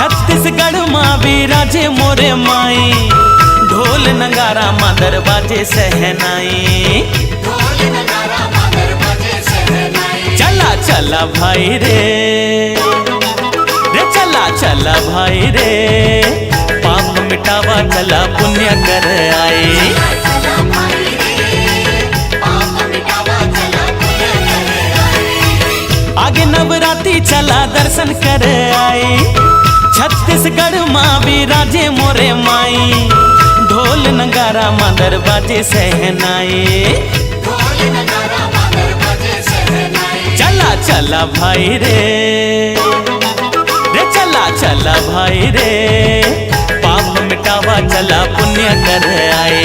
छत्तीसगढ़ माँ विराजे मोरे माई, ढोल नगारा मादर बाजे सहनाई। चला चला भाई रे, रे चला चला भाई रे, पाप मिटावा चला पुण्य कर आए। आगे नवरात्रि चला दर्शन कर आए। छत्तीसगढ़ माँ विराजे मोरे माई, ढोल नगारा मादर बाजे सहनाई। चला चला भाई रे, रे चला चला भाई रे, पाप मिटावा चला पुण्य कर आए।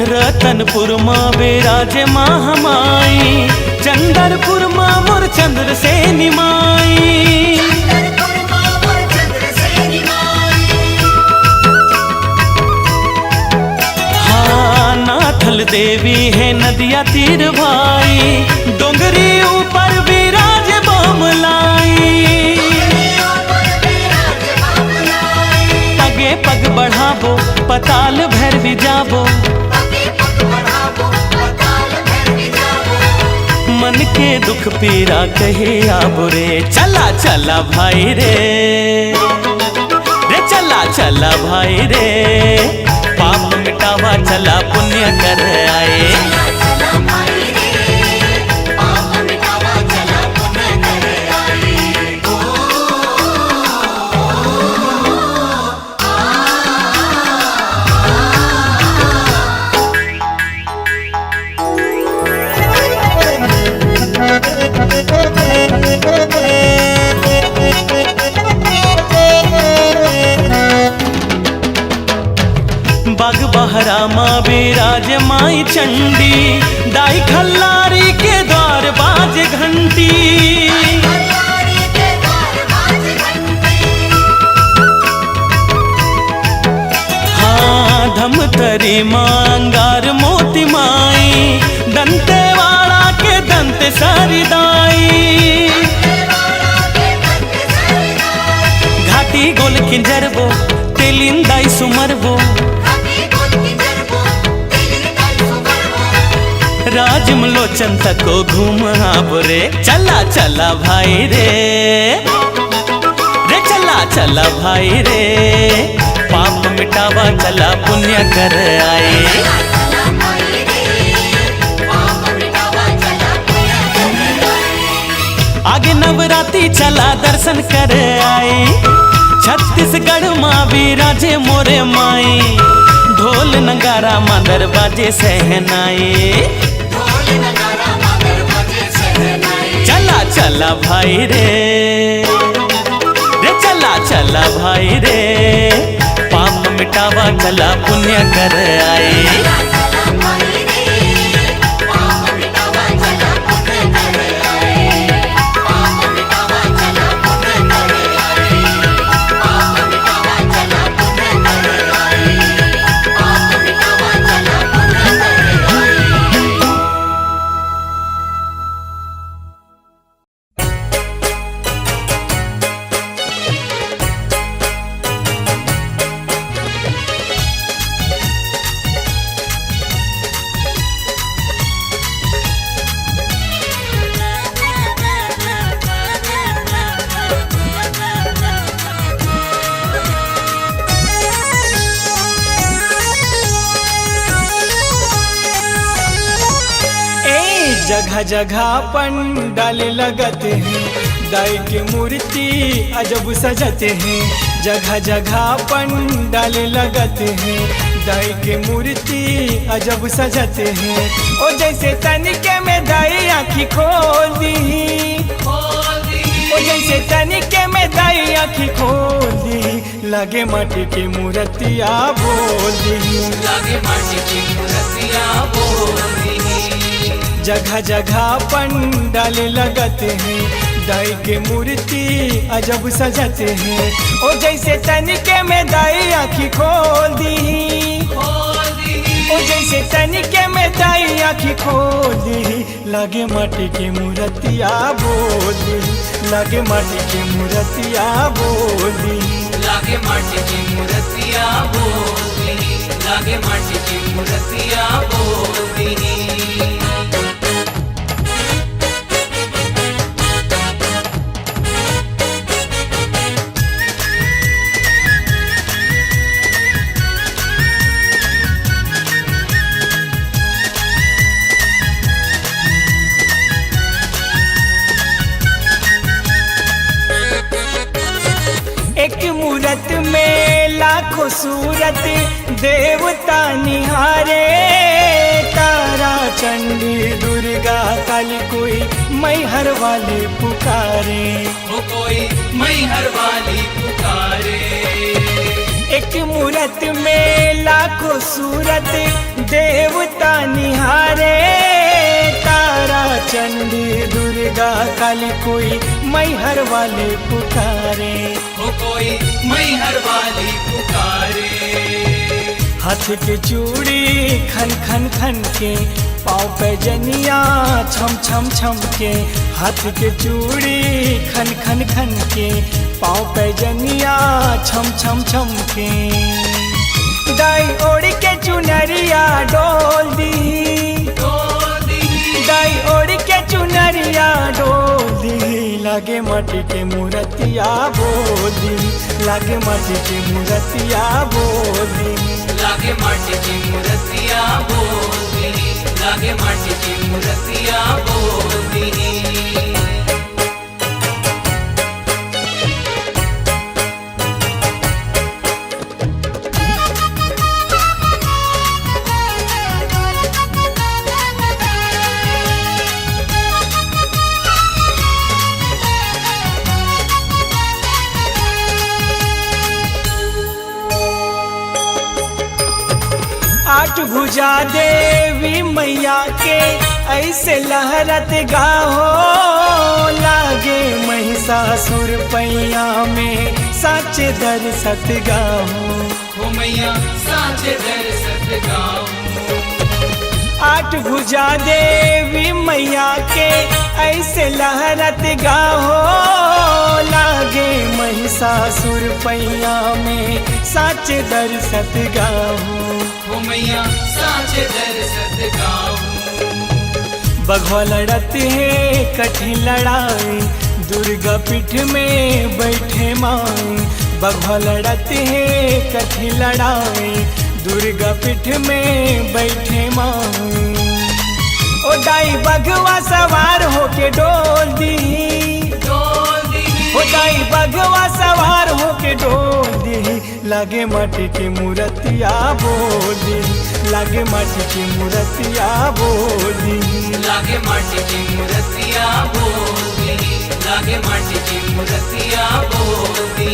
रतनपुर माँ विराजे महामाई, चंदरपुर माँ मोर चंद्र सेनी माई। हाँ नाथल देवी है नदिया तीर भाई, डोंगरी ऊपर विराजे बमलाई। पगे पग बढ़ाबो पताल भैरवी जाबो, मन के दुख पीरा कहे आबो रे। चला चला भाई रे, रे चला चला भाई रे, पाप मिटावा चला पुण्य कर आए। बाग बहरा माँ विराज माई चंडी, दाई खल्लारी के द्वार बाज घंटी। हाँ धमतरी माँ अंगार मोती माई, दंतेवाड़ा के दंत सरिदाई। घाटी गोल किंजरबो तेलिंदाई सुमरबो, राजमलोचन तको घूम आबो रे। चला चला भाई रे, रे चला चला भाई रे, पाप मिटावा चला पुण्य कर आए। आगे नवरात्रि चला दर्शन कर आए। छत्तीसगढ़ माँ विराजे मोरे माई, ढोल नगारा मादर बाजे सहनाई। चला चला भाई रे, रे चला चला भाई रे, पाप मिटावा चला पुण्य कर आए। जगह जगह पंडाल लगते हैं, दाई की मूर्ति अजब सजते हैं। जगह जगह पंडाल लगते हैं, दाई की मूर्ति अजब सजते हैं। ओ जैसे तनिके में दाई आँखी खोल दी, ओ जैसे तनिके में दाई आँखी खोल दी, लगे माटी की मूर्तिया बोल दी, लगे माटी की मूर्तिया मूर्तिया बोल दी। जगह जगह पंडाल लगते हैं, दाई के मूर्ति अजब सजते हैं। ओ जैसे तनिके में दाई आँखी खोल दी, ओ जैसे तनिके में दाई आँखी खोल दी। लागे माटी के मूर्तिया बोली, लागे माटी के मूर्तिया बोली, लागे माटी की मूर्तिया बोल दी, लागे माटी की मूर्तिया बोल दी। एक मूरत में लाखों सूरत देवता निहारे। तारा चंडी दुर्गा काली कोई मैहर वाले पुकारे, वो कोई मैहर वाली पुकारे। एक मूरत में लाखों सूरत देवता निहारे। तारा चंडी दुर्गा काली कोई मैहर वाले पुकारे, वो कोई मैहर वाली पुकारे। हाथ के चूड़ी खन खन खन के, पाँव पे जनिया छम छम छम के। हाथ के चूड़ी खन खन खन के, पाँव पे जनिया छम छम छम के। दाई ओढ़ के चुनरिया डोल दी, दाई ओढ़ के चुनरिया डोल दी। लागे माटी के मूर्तिया बोली, लागे माटी के मूर्तिया बोली, लागे माटी की मूर्तिया बोल दी, लागे माटी की मूर्तिया बोल दी। आठ भुजा देवी मैया के ऐसे लहरत गाहो। लागे महिषासुर पैया में सच दर्शत गाहो, हो मैया साचे दर्शत गाऊं। आठ भुजा देवी मैया के ऐसे लहरत गाहो। लागे महिषासुर पैया में सच दर्शत गाहो, हो मैया साचे दर्शत गाऊं। बघवा लड़ते हैं कठिन लड़ाई, दुर्गा पीठ में बैठे माई। बघवा लड़ते हैं कठिन लड़ाई, दुर्गा पीठ में बैठे माई। ओ दाई बघवा सवार होके डोल दी, ओ दाई बघवा सवार होके डोल दी। लागे माटी की मूर्तिया बोली, लागे माटी की मूर्तिया बोली, लागे माटी की मूर्तिया बोल दी, लागे माटी की मूर्तिया बोल दी।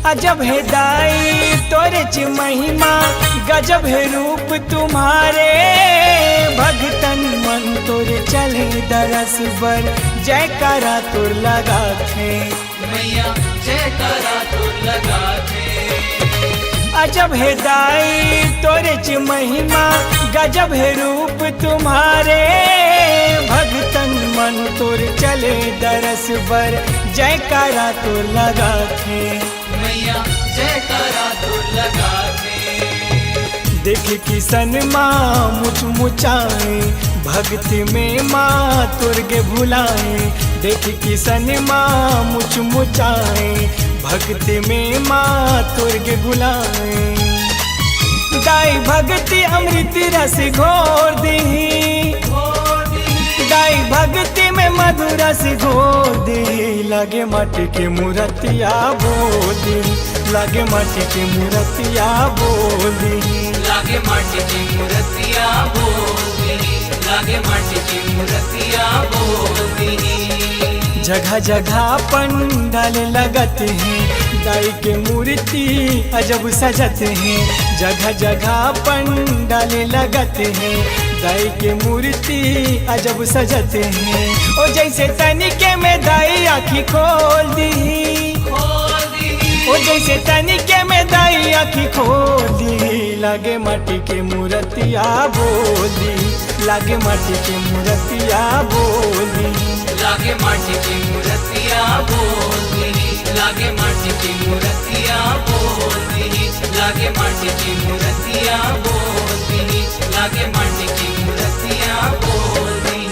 अजब है दाई तोरे च महिमा, गजब है रूप तुम्हारे। भगतन मन तोरे चले दरस बर, जयकारा तोर लगा थे मैया जयकारा तो लगा थे। अजब है दाई तोरे च महिमा, गजब है रूप तुम्हारे। भगतन मन तोर चले दरस बर, जयकारा तोर लगा थे मैया जयकारा तो लगा थे। देख किसन माँ मुचमुचाए, भक्ति में माँ तुर्गे भुलाए। देख किसन माँ मुचमुचाए, भक्ति में माँ तुर्गे भुलाए। दाई भक्ति अमृत रस घोर दी, दाई भक्ति में मधुरा से गोदी, लगे माटी के मूर्तिया बोली, लगे माटी के मूर्तिया बोली, लागे माटी की मूर्तिया बोली, लागे माटी की मूर्तिया बोली। जगह जगह पंडाल लगते हैं, दाई के मूर्ति अजब सजते हैं। जगह जगह पंडाल लगते हैं, दाई के मूर्ति अजब सजते हैं। ओ जैसे तनिके में दाई आँखी खोल दी, ओ जैसे तनिके में दाई आँखी खोल दी, लागे माटी के मूर्तिया बोली, लागे माटी के मूर्तिया बोली, लागे माटी की मूर्तिया बोली, लागे माटी की मूर्तिया बोली, लागे माटी की मूर्तिया बोली, लागे माटी की मूर्तिया बोली।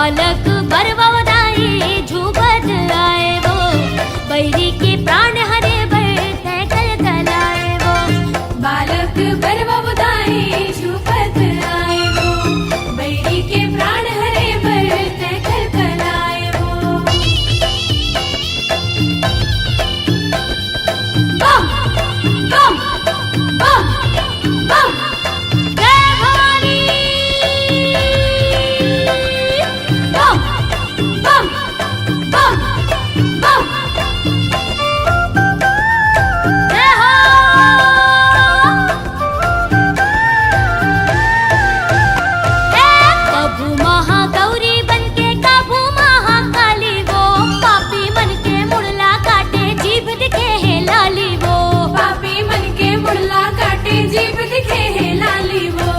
बालक बरवदाई झूपत आए वो, बैरी के प्राण हरे बढ़ते कल कलाए वो। बालक बरवदाई झूपत आए वो, बैरी के प्राण हरे बढ़ते कल कलाए वो। बम बम बम बम जय भवानी। बम बम बम बम जय हो। कभू महागौरी बनके कभू महाकाली वो, पापी मन के मुड़ला काटे जीभ दिखे है लाली वो। पापी मन के मुड़ला काटे जीभ दिखे है लाली वो।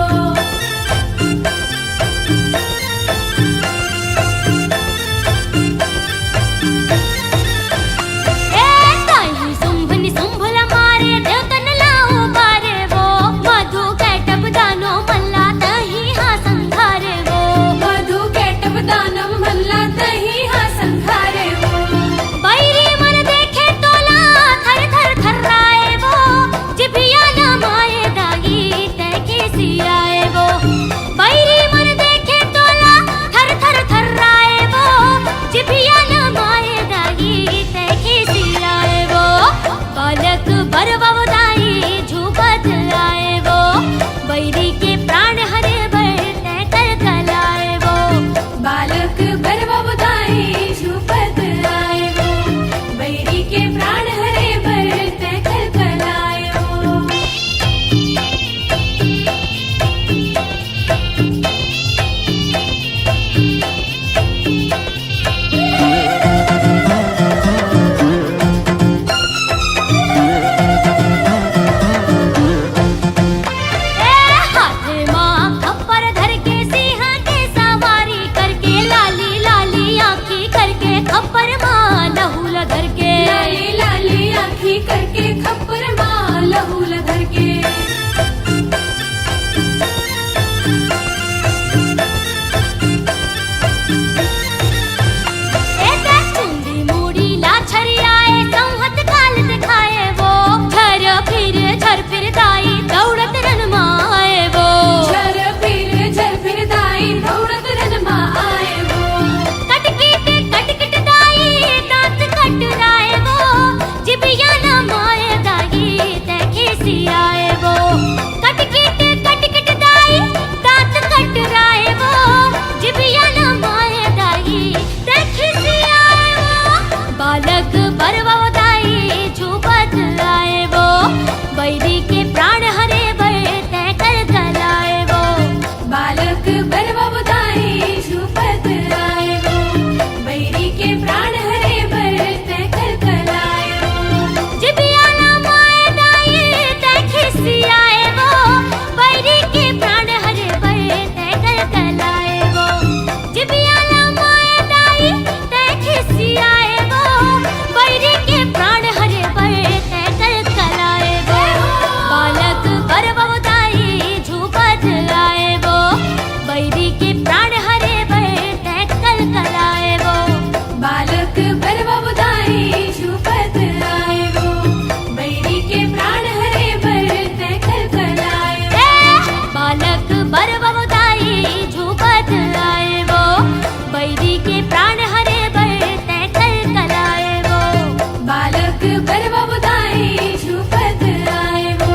ताई सुंभनी सुंभला मारे देवतन लाओ बारे वो, मधु कैटब दानो मल्ला तही हा संघारे वो। मधु कैटब दानव मल्ला तही हा संघारे वो। बैरी मन देखे तोला थर थर थर्राए वो, जिभिया न माए दागी तैके सियाए वो। बैरी मन देखे तोला थर थर थर्राए वो, जिभिया न माए दागी तैके सियाए वो। बालक बरवदाई झूपत आए वो, बैरी के प्राण हरे बढ़ते कल कलाए वो। बालक बरवदाई झूपत आए वो, बैरी के प्राण हरे बढ़ते कल कलाए वो। हाथे माँ खप्पर धर के सिंह के सवारी करके, लाली लाली आँखी करके खप्पर माँ लहूल धर के। लाली लाली आँखी करके खप्पर माँ लहूल धर के। चुंदी मूड़ी लाछरी आए संहत काल दिखाए वो, झर फिर दाई दौड़त रन माए वो। झर फिर दाई दौड़त रन माँ आए वो। कटकिट दाई दांत कट राए वो, जिभिया न माए दाई देखे सियाए वो। कटकिट दाई दांत कट राए वो, जिभिया न माए दाई देखे सियाए वो। बालक बरवदाई झूपत आए वो, बैरी के प्राण हरे बढ़ते कल कलाए वो। बालक बरवदाई झूपत आए वो, बैरी के प्राण हरे बढ़ते कल कलाए वो। जिभिया न माए दाई देखे सियाए वो, बैरी के प्राण हरे बढ़ते कल कलाए वो। जिभिया न माए दाई देखे सियाए वो, बैरी के प्राण हरे बढ़ते कल कलाए वो। बालक बरवदाई झूपत आए वो, बैरी के प्राण हरे बढ़ते कल कलाए वो। बालक बरवदाई झूपत आए वो, बैरी के प्राण हरे बढ़ते कल कलाए वो। बालक बरवदाई झूपत आए वो, बैरी के प्राण हरे बढ़ते कल कलाए वो। बालक बरवदाई झूपत आए वो,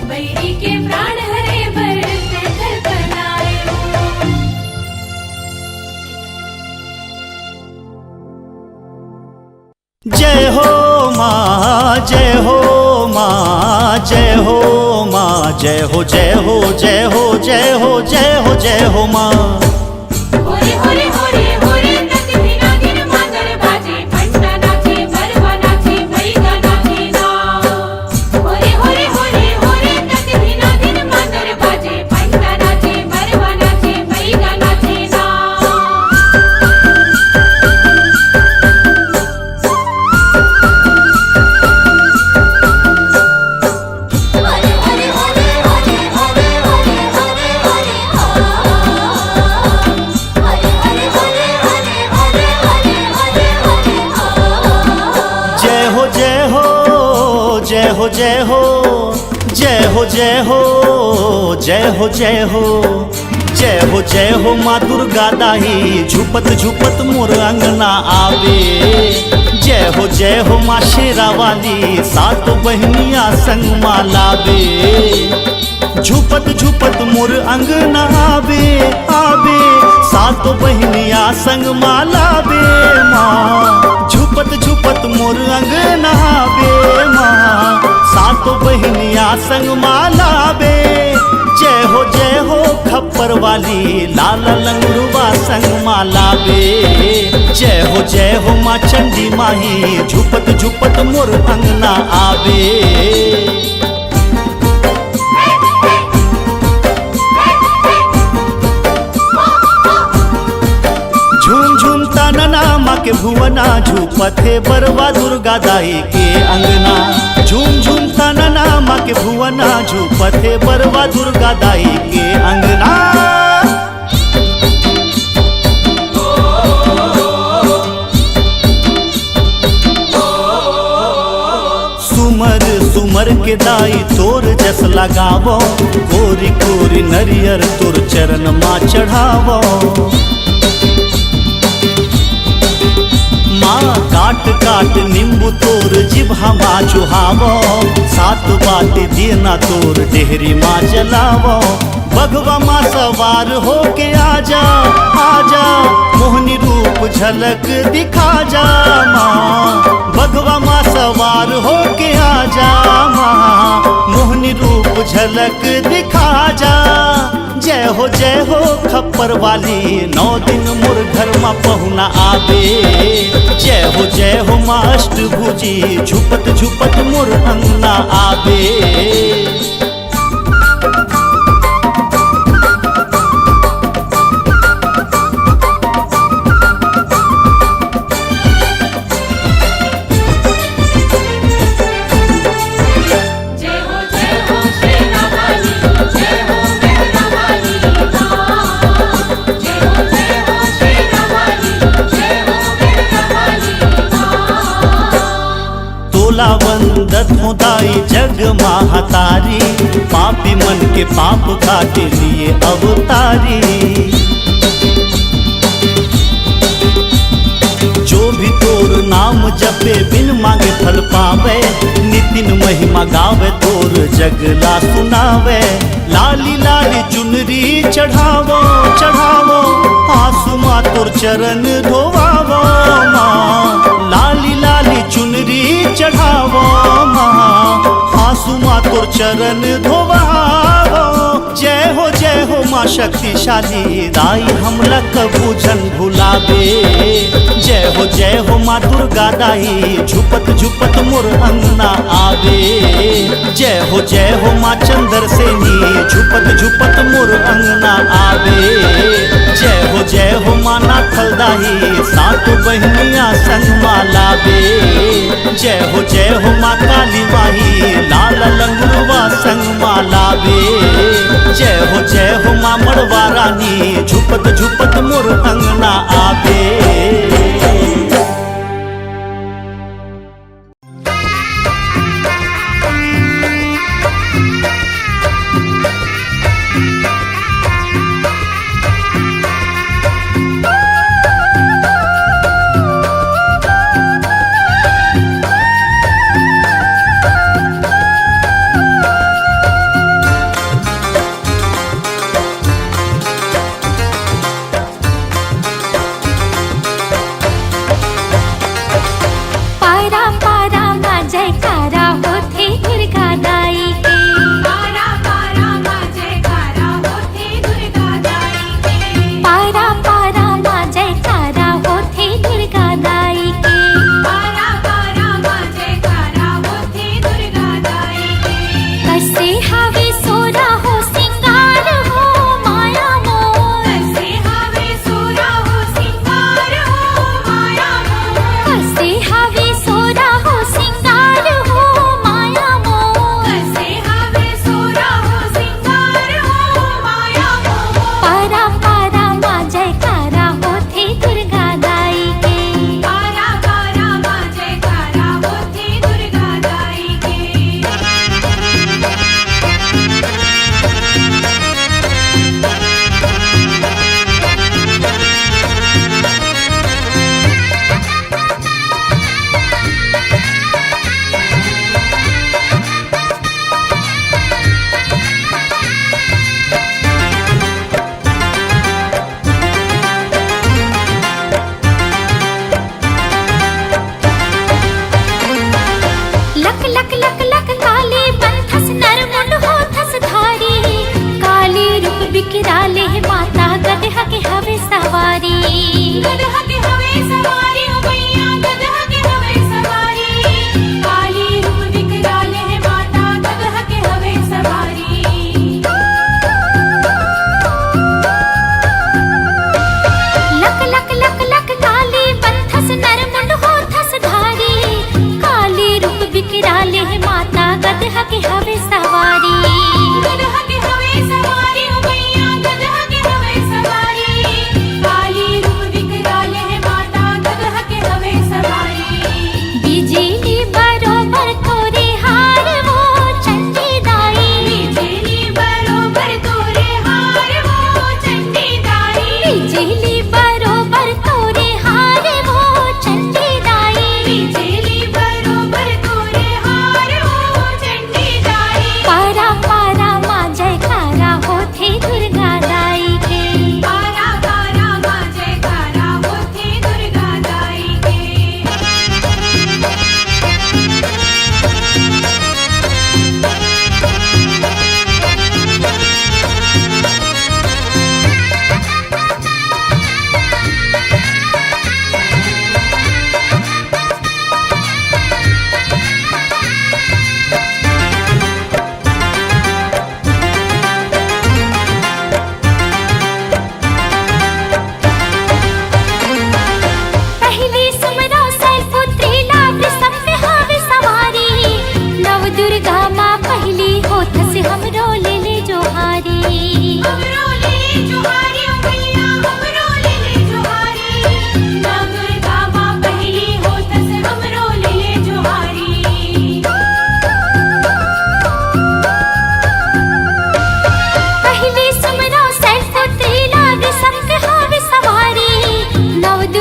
बैरी के प्राण हरे बढ़ते कल कलाए वो। जय हो माँ, जय हो माँ, जय हो माँ, जय हो जय हो जय हो जय हो जय हो जय हो माँ। होरे होरे होरे होरे नच दिना दिन मादर बाजे, पंडा नाचे बरवा नाचे बैगा नाचे ना। होरे होरे होरे होरे नच दिना दिन मादर बाजे, पंडा नाचे बरवा नाचे बैगा नाचे ना। हरे हरे हरे हरे हरे हरे हरे हरे हरे हो जय हो जय हो जय हो जय हो जय हो जय हो जय हो माँ दुर्गा दाही झुपत झुपत मोर अंगना आवे। जय हो माँ शेरा वाली सात बहनिया संग माँ लावे। झुपत झुपत मोर अंगना आवे आवे सात बहनिया संग माँ लावे माँ। झुपत झुपत मोर अंगना आवे माँ सात बहनिया संग माँ लावे। जय हो खप्पर वाली लाल लंगरुआ संग माँ लावे। जय हो माँ चंडी माही झुपत झुपत मोर अंगना आवे। झूम झूम तानना माँ के भुवना झुपत है बरवा दुर्गा दाई के अंगना। झूम झूम तानना माँ के भुवना झुपत है बरवा दुर्गा दाई के अंगना। सुमर सुमर के दाई तोर जस लगावो कोरी कोरी नरियर तोर चरण माँ चढ़ावो। माँ काट काट नींबू तोर जिभा माँ चुहावो। सात बात देना तोर डेहरी माँ जलावो। भगवा माँ सवार होके आजा आजा मोहनी रूप झलक दिखा जा माँ। भगवा माँ सवार होके आजा माँ मोहनी रूप झलक दिखा जा। जय हो खप्पर वाली 9 दिन मोर घर माँ पहुना आवे। जय हो माँ अष्टभुजी झुपत झुपत मोर अंगना आवे। वंदत हो दाई जग महातारी पापी मन के पाप काटे लिए अवतारी। जो भी तोर नाम जपे बिन मांगे फल पावे। नितिन महिमा गावे तोर जगला सुनावे। लाली लाली चुनरी चढ़ावो चढ़ावो आंसू माँ तोर चरण धोवावो माँ। लाली लाली चुनरी चढ़ावो माँ आंसू माँ तोर चरण धोवावो। जय हो माँ शक्तिशाली दाई हमला कबू जन भुलावे। जय हो माँ दुर्गा दाई झुपत झुपत मोर अंगना आवे। जय हो माँ चंद्र सेनी झुपत झुपत मोर अंगना आवे। जय हो माँ नाथल दाई सात बहनिया संग माँ लावे। जय हो माँ काली माही लाल लंगरुआ संग माँ लावे। जय हो माँ मड़वा रानी झुपत झुपत मोर अंगना आवे।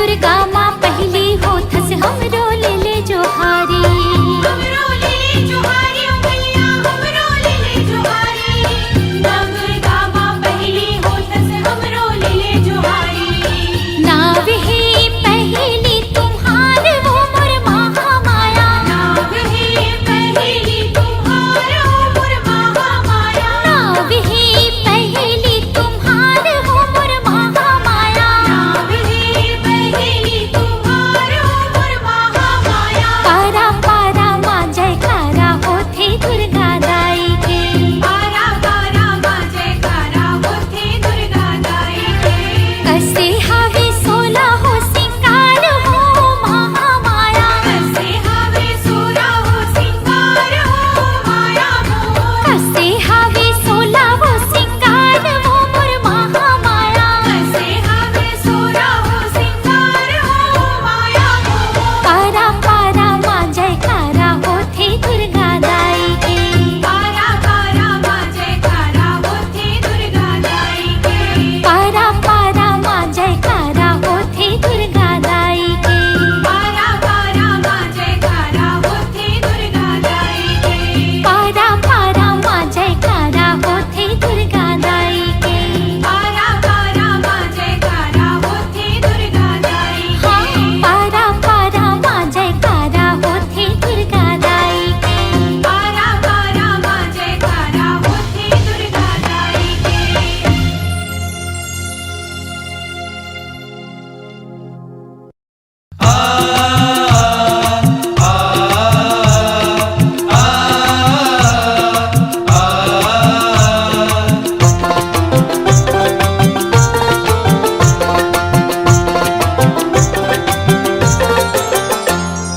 दुर्गा माँ पहली होत से हमरो ले ले जोहारी। हमरो ले ले जोहारी ओ मैया हमरो ले ले जोहारी। नव दुर्गा माँ पहली होत से हमरो ले ले जोहारी। नाव ही पहली तुम्हार वो मोर महामाया। नाव ही पहली तुम्हार ओ मोर महामाया। नाव ही पहली तुम्हार वो मोर महामाया। नाव ही पहली तुम्हार ओ मोर महामाया। पारा पारा माँ जयकारा होथे दुर्गा दाई के। पारा पारा माँ जयकारा होथे दुर्गा दाई के। कसे हावे 16 हो सिंगार हो महामाया। कसे हावे 16 हो सिंगार हो माया मोर। कसे हावे 16 हो सिंगार हो मोर महामाया। कसे हावे 16 हो सिंगार हो माया मोर। पारा पारा माँ जयकारा होथे दुर्गा दाई के। पारा पारा माँ जयकारा होथे दुर्गा दाई के। पारा पारा माँ जयकारा होथे दुर्गा दाई के। पारा पारा माँ जयकारा होथे दुर्गा दाई के। पारा पारा माँ जयकारा होथे दुर्गा दाई के। पारा पारा माँ जयकारा होथे दुर्गा दाई के। पारा पारा माँ जयकारा होथे दुर्गा दाई के। पारा पारा माँ जयकारा होथे दुर्गा दाई के।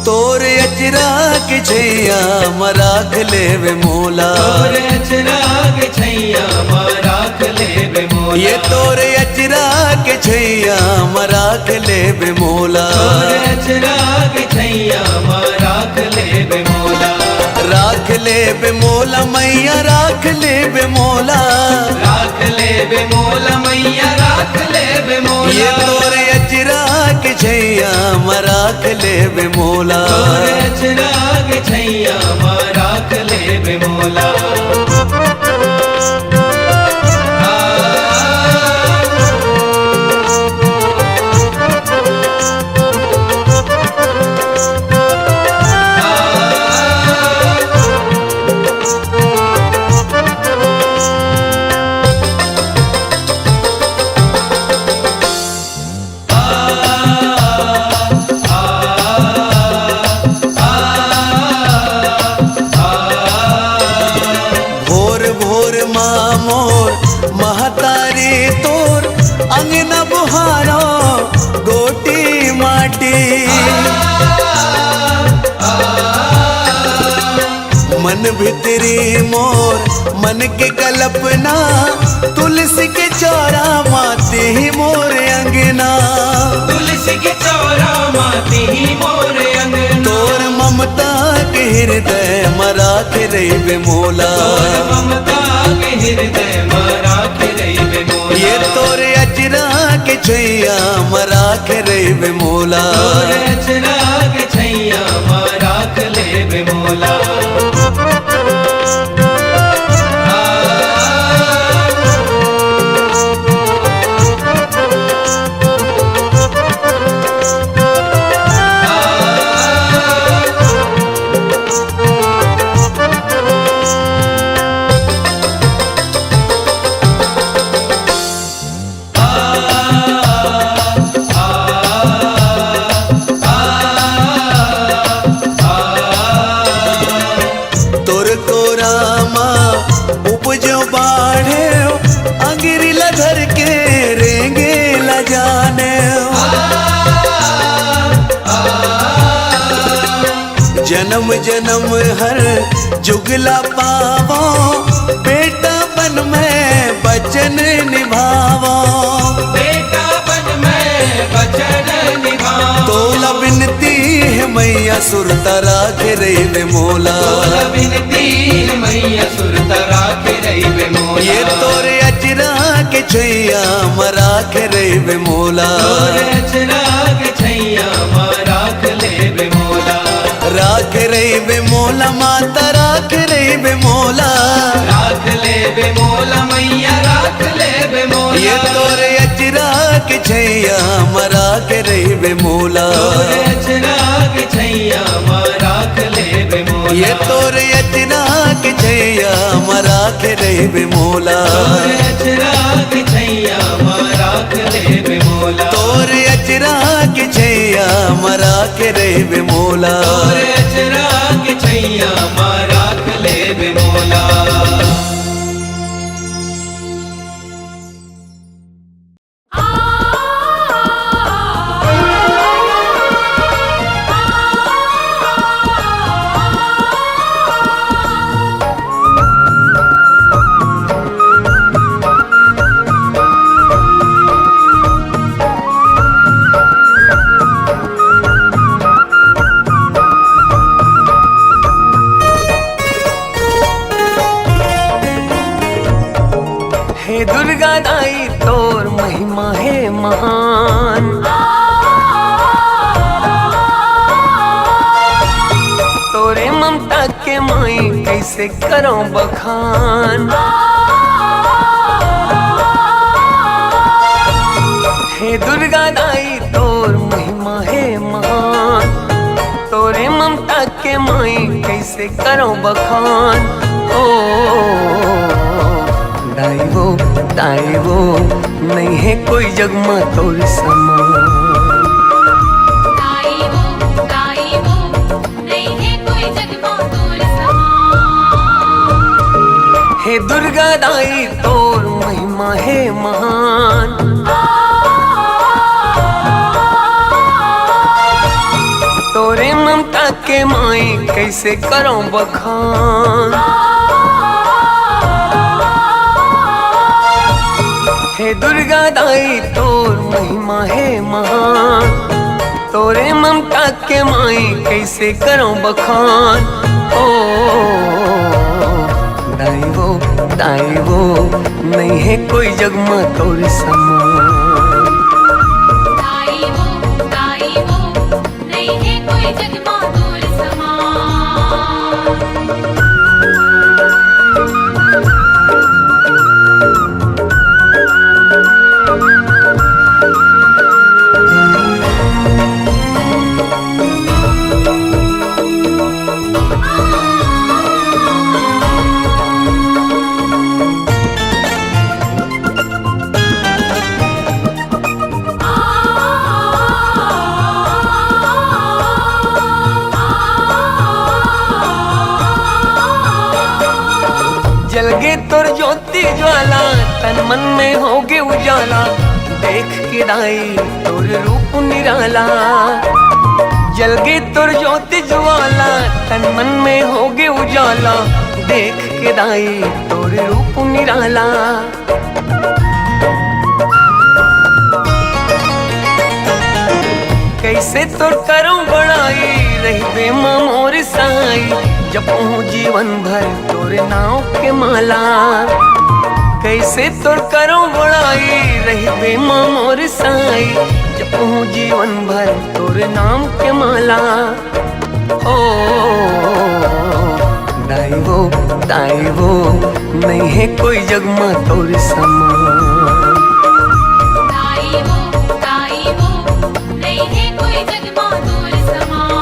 तोरे अजरा के छैया मराख लेवे मोला। चिराग छैया राख लेबे मोला। ये तोरे अजरा के छैया मराख लेवे मोला। चिराग छैया राख लेबे मोला। राख लेवे मोला मैया राख लेवे मोला। राख लेबे मोला मैया राख लेबे मोला। ये तोरे अजरा के छैया मराख लेवे मोला। चिराग छैया राख लेबे मोला। भोर भोर माँ मोर महतारी तोर अंगना बुहारो गोटी माटी। मन भितरी मोर मन के कल्पना तुलसी के चौरा माती ही मोर अंगना। तुलसी के चौरा माती ही मोर अंगना। तोर ममता के हृदय मराख रेबे मोला। ममता के हृदय राख लेबे मोला। ये तोरे अजरा के छैया मराख रेबे मोला। चिराग छैया राख लेबे मोला। तोर को रामा उपजो बाढ़े अंगिरी लधर के रेंगे ल जाने। जन्म जन्म हर जुगला पावो बेटा बन में बचन निभावो। बेटा बन में बचन निभा। तोला बिनती है मैया सुरता राख रेबे मोला। बिनती मैया सुरता राख रेबे मोला। ये तोरे अजरा के छैया मराख रेबे मोला। चिराग मोला माता राख रही बे मोला, राख ले बे मोला मैया राख ले बे मोला। ये तोरे अचरा के छैया मरा के रही बे मोला, तोरे अचरा के छैया राख ले बे मोला। ये तोरे अचरा के छैया मरा के रही बे मोला, तोरे अचरा के छैया राख ले बे मोला। तोरे अचरा के छैया मरा के रही बे मोला, तोरे अचरा के छैया राख ले बे मोला। हे दुर्गा दाई तोर महिमा है महान, तोरे ममता के माई कैसे करो बखान। हे दुर्गा दाई तोर महिमा है महान, तोरे ममता के माई कैसे करो बखान। ओ दाई वो नहीं है कोई जग में तोर समान। दाई वो नहीं है कोई जग में तोर समान। हे दुर्गा दाई तोर महिमा है महान, तोरे ममता के माई कैसे करो बखान। हे दुर्गा दाई तोर महिमा है महान, तोरे ममता के माई कैसे करो बखान। ओ दाई वो नहीं है कोई जग में तोर समान। दाई वो नहीं है कोई जग में तोर समान। जलगे तोर ज्योति ज्वाला तन मन में होगे उजाला, देख के दाई तोर रूप निराला। जलगे तोर ज्योति ज्वाला तन मन में होगे उजाला, देख के दाई तोर रूप निराला। कैसे तोर करूं बड़ाई रही बे मोर साई, जपूं जीवन भर तोरे नाव के माला। कैसे तोर करूं बड़ाई रही बे मोर साई, जपूं जीवन भर तोरे नाम के माला। ओ दाई वो नहीं है कोई जग में तोर समान। दाई वो नहीं है कोई जग में तोर समान।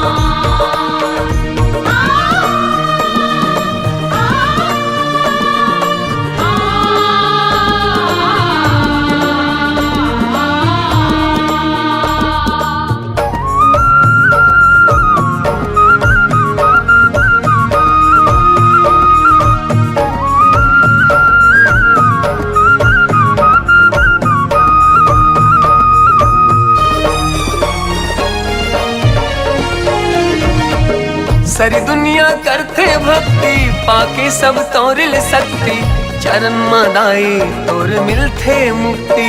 सारी दुनिया करते भक्ति पाके सब तोरिल शक्ति, चरण मदाई तोर मिलते मुक्ति।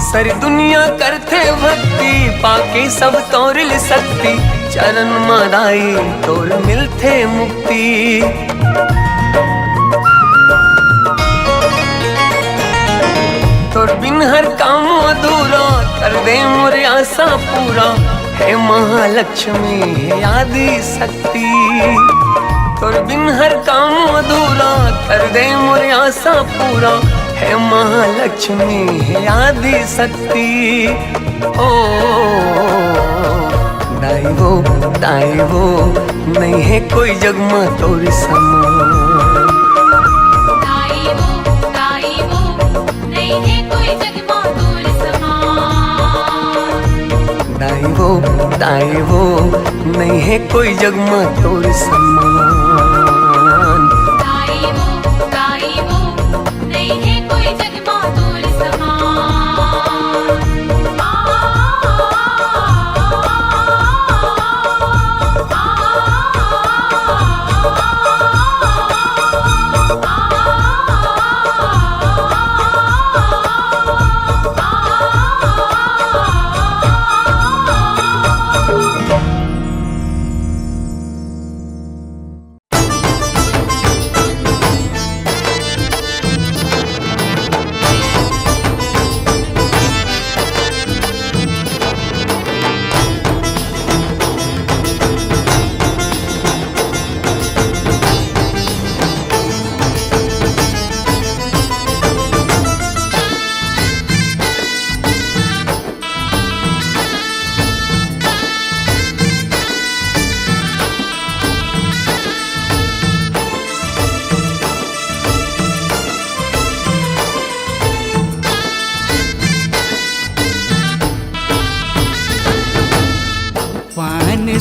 सारी दुनिया करते भक्ति पाके सब तोरिल शक्ति, चरण मदाई तोर मिलते मुक्ति। तोर बिन हर काम अधूरा कर दे मोरे आशा पूरा, हे महालक्ष्मी हे आदि शक्ति, तोर बिन हर काम अधूरा, कर दे मोर आशा पूरा। हे महालक्ष्मी हे आदि शक्ति, ओ दाई वो नहीं है कोई जग में तोर समान। दाई वो नहीं है कोई जग में तोर समान। दाई वो नहीं है कोई जग में तोर समान। दाई वो नहीं है कोई जग में तोर समान।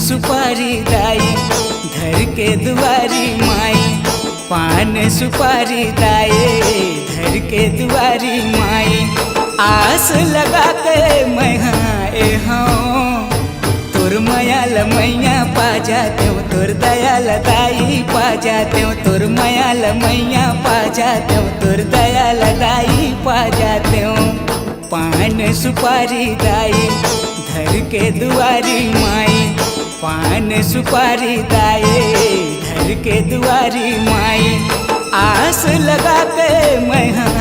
सुपारी दाई धर के दुआरी माई, पान सुपारी दाई धर के दुआरी माई। आस लगा के मैं हाँ तोर मयाल मैया पा जाते हो, तोर दयाल दाई पा जाते हो, तोर मयाल मैया पा जाते हो, तोर दयाल दाई पा जाते हो। पान सुपारी दाई धर के दुआरी माई, पान सुपारी दाई धर के दुआरी माई। आस लगा के मैं हाँ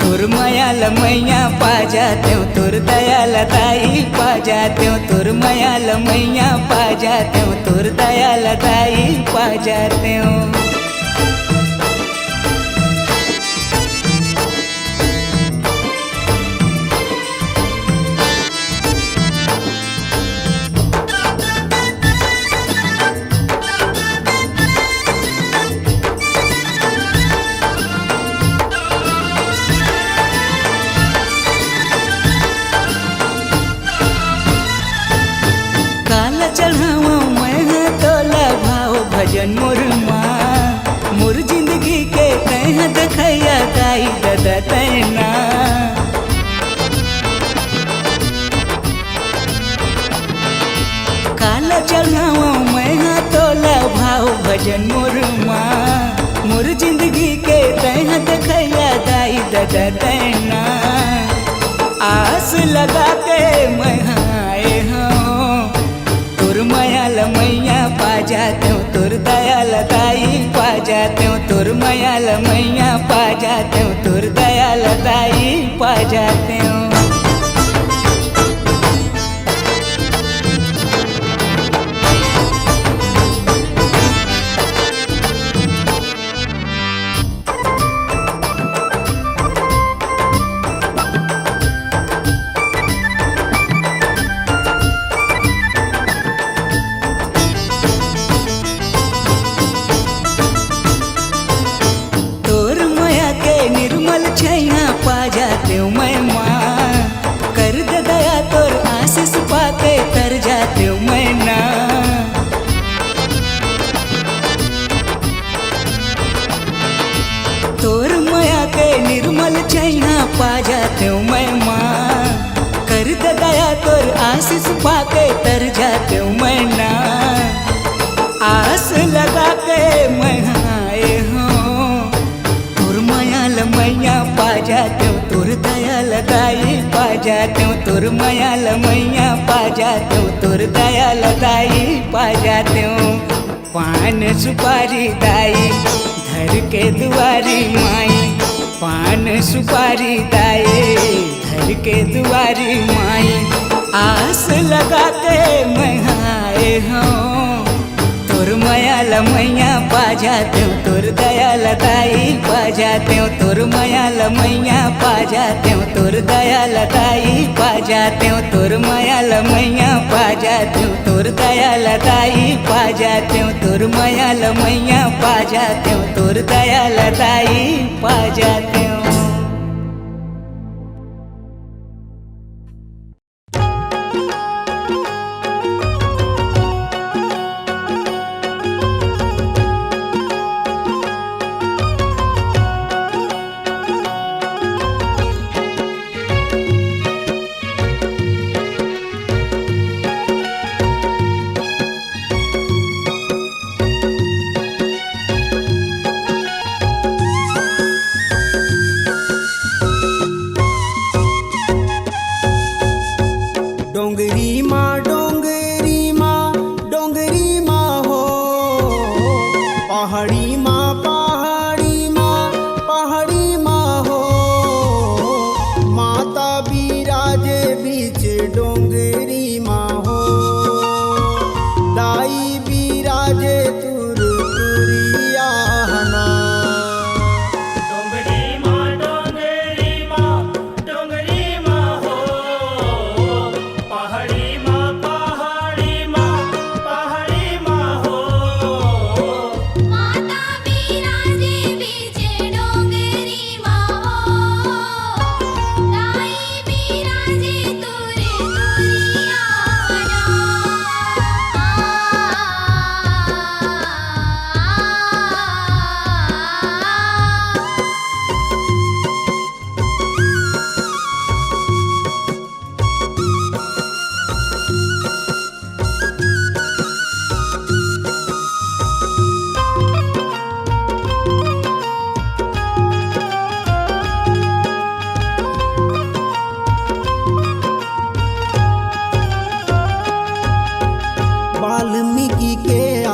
तोर मयाल मैया पा जाते हो, तोर दयाल दाई पा जाते हो, तोर मयाल मैया पा जाते हो, तोर दयाल दाई पा जाते हो। चढ़ावा मैं तोला भाव भजन मोर माँ, मोर जिंदगी के तह देखैया दाई दादा तैना। काला चढ़ावा मैं तोला भाव भजन मोर माँ, मोर जिंदगी के तह देखैया दाई दादा तैना। आस लगा के मैं तोर मयाल मैया पा जाते हो, तोर दयाल दाई पा जाते हो, तोर मयाल मैया पा जाते हो, तोर दयाल दाई पा जाते हो। पा जाते हो मैं माँ, कर दे दया तोर आशीष पाके तर जाते हो मैं ना। आस लगा के मैं आए हूँ तोर मयाल मैया पा जाते हो, तोर दया लगाई पा जाते हो, तोर मयाल मैया पा जाते हो, तोर दया लगाई पा जाते हो। पान सुपारी दाई धर के दुआरी माई, पान सुपारी दाई धर के दुआरी माई। आस लगा के मैं आए हूँ तोर माया लमैया पा जाते हो तोर दया लताई पा जाते हो तोर माया लमैया पा जाते हो तोर दया लताई पा जाते हो तोर माया लमैया पा जाते हो तोर दया लताई पा जाते हो तोर माया लमैया पा जाते हो तोर दया लताई पा जाते हो।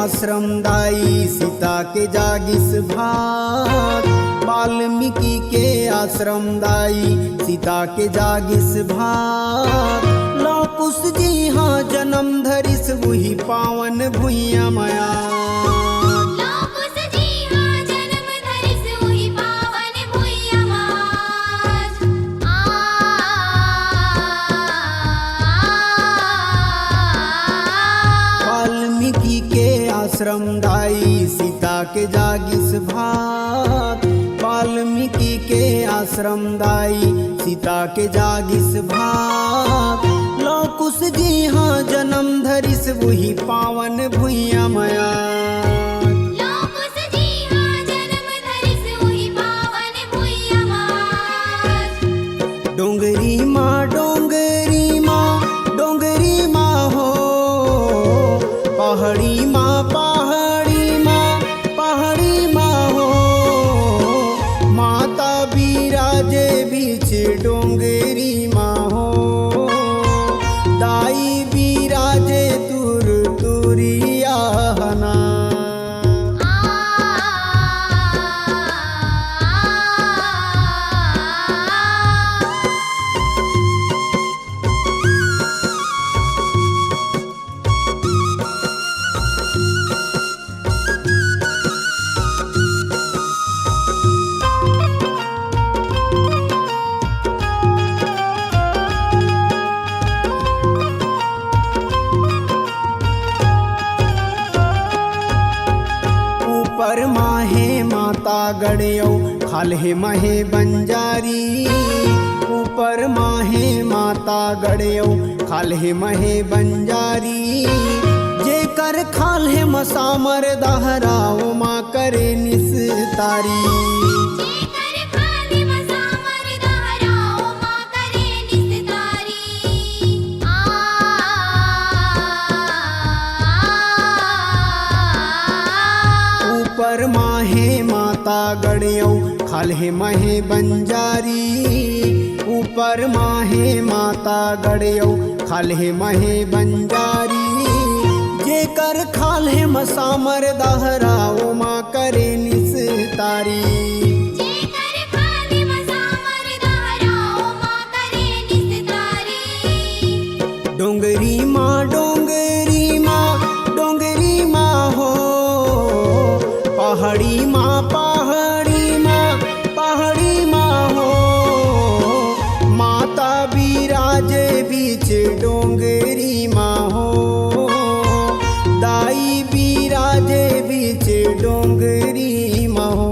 आश्रम दाई सीता के जागिस भाग। वाल्मीकि के आश्रम दाई सीता के जागिस भाग। लौकुश जी हाँ जन्म धरिस वही पावन भुइया माया। आश्रम दाई सीता के जागिस भाग। वाल्मीकि के आश्रम दाई सीता के जागिस भाग। लौकुश जी हाँ जन्म धरिस वही पावन भुइया माया। डोंगरी माँ डोंगरी माँ डोंगरी माँ हो। पहाड़ी माँ पहाड़ी माँ पहाड़ी माँ हो। माता बिराजे बीच डोंगरी माँ हो। दाई बिराजे तुर तुरिया हना। ऊपर माहे माता गड़ियो खाले महे बंजारी। ऊपर माहे माता गड़ियो खाले महे बंजारी। जे कर खाले मसामर दहराओ माँ करे निस्तारी। ऊपर माहे माता गड़ियो खाले महे बंजारी। ऊपर माहे माता गड़ियो खाले महे बंजारी। जे कर खाले मसामर दहराओ माँ करे निस्तारी। डोंगरी माँ डोंगरी माँ डोंगरी माँ हो, पहाड़ी माँ पहाड़ी माँ पहाड़ी माँ हो, माता बिराजे बीच डोंगरी माँ हो, दाई बिराजे बीच डोंगरी माँ हो।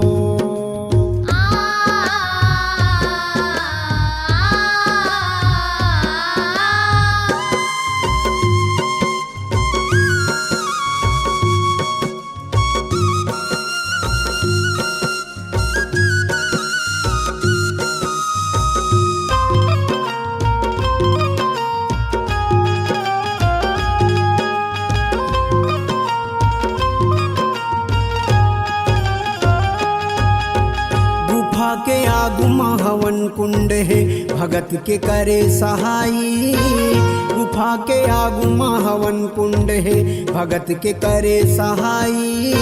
गुफा के आगु हवन कुंड है भगत के करे सहाई, गुफा के आगु हवन कुंड है भगत के करे सहाई,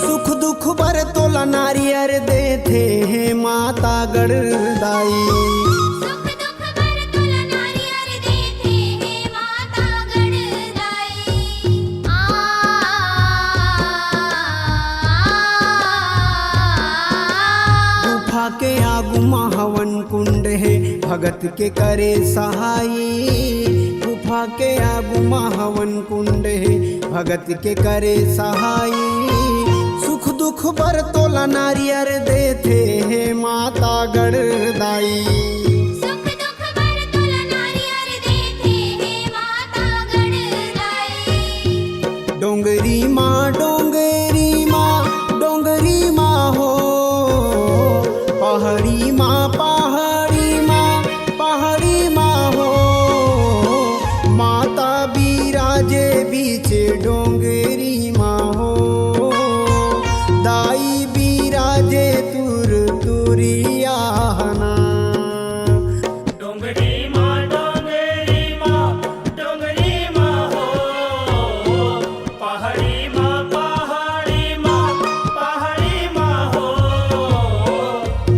सुख दुख बर तोला नारियर देते हैं माता गढ़दाई। सुख दुख बर तुल नारियर देते हैं माता गढ़दाई। गुफा के आगु हवन कुंड है भगत के करे सहाई, गुफा के आगु हवन कुंड है भगत के करे सहाई, सुख दुख बर तोला नारियर देते हैं माता गढ़दाई। सुख दुख बर तुल नारियर देते हैं माता गढ़दाई। डोंगरी माँ डोंगरी माँ डोंगरी माँ हो, पहाड़ी माँ पहाड़ी माँ पहाड़ी माँ हो, माता बिराजे बीच डोंगरी माँ हो, दाई बिराजे तुर तुरियाना। डोंगरी माँ डोंगरी माँ डोंगरी माँ हो, पहाड़ी माँ पहाड़ी माँ पहाड़ी माँ हो,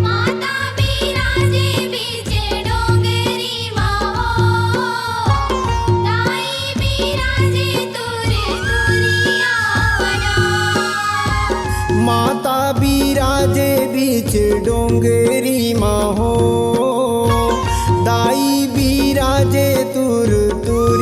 माता बिराजे बीच डोंगरी माँ हो, दाई बिराजे तुर तुरियाना। माता बिराजे बीच डोंगरी माँ हो, दाई बिराजे तुर तुर